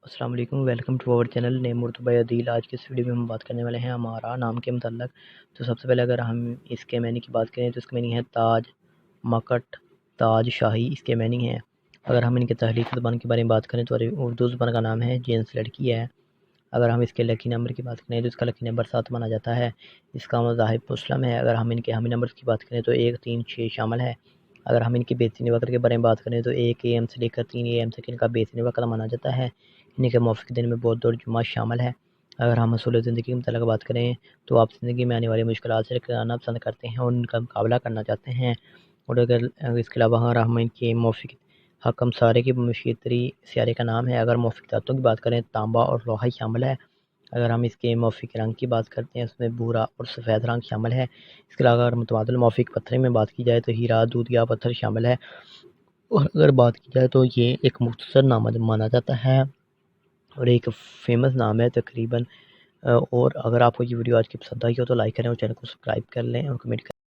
السلام علیکم، welcome to our channel name Urdu by Adeel. آج کی اس ویڈیو میں ہم بات کرنے والے ہیں ہمارا نام کے متعلق۔ تو سب سے پہلے اگر ہم اس کے معنی کی بات کریں تو اس کے معنی ہے تاج، مکٹ، تاج شاہی، اس کے معنی ہے۔ اگر ہم ان کے تحریکی زبان کے بارے میں بات کریں تو اردو زبان کا نام ہے جینس لڑکی ہے۔ اگر ہم اس کے لکی نمبر کی بات کریں تو اس کا لکی نمبر 7 مانا جاتا ہے۔ اس کا مذاہب مسلم ہے۔ اگر ہم ان کے حامی نمبر کی بات کریں تو 1، 3، 6 شامل ہے۔ اگر ہم ان کے بیسین وقت کے بارے میں بات کریں تو 1 AM سے لے کر 3 AM تک ان کا بیسین وقت مانا جاتا ہے۔ ان کے موافق دن میں بدھ اور جمعہ شامل ہے۔ اگر ہم اصول زندگی کے متعلق بات کریں تو آپ زندگی میں آنے والی مشکلات سے ٹکرانا پسند کرتے ہیں اور ان کا مقابلہ کرنا چاہتے ہیں۔ اور اگر اس کے علاوہ ہم ان کے موافق حکم سارے کی مشیتری سیارے کا نام ہے۔ اگر موافق دھاتوں کی بات کریں تانبا اور لوہا شامل ہے۔ اگر ہم اس کے موافق رنگ کی بات کرتے ہیں اس میں بھورا اور سفید رنگ شامل ہے۔ اس کے علاوہ اگر متبادل موافق پتھر میں بات کی جائے تو ہیرا، دودھیا پتھر شامل ہے۔ اور اگر بات کی جائے تو یہ ایک مختصر نام مانا جاتا ہے اور ایک فیمس نام ہے تقریباً۔ اور اگر آپ کو یہ ویڈیو آج کی پسند آئی ہو تو لائک کریں اور چینل کو سبسکرائب کر لیں اور کمنٹ کریں۔